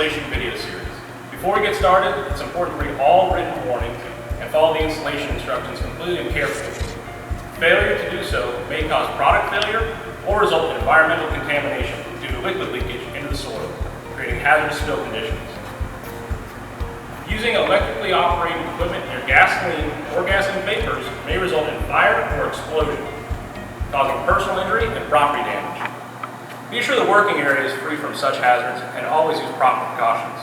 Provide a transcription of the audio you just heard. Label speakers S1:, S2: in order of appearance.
S1: installation video series. Before we get started, it's important to read all written warnings and follow the installation instructions completely and carefully. Failure to do so may cause product failure or result in environmental contamination due to liquid leakage into the soil, creating hazardous spill conditions. Using electrically operated equipment near gasoline or gasoline vapors may result in fire or explosion, causing personal injury and property damage. Be sure the working area is free from such hazards and always use proper precautions.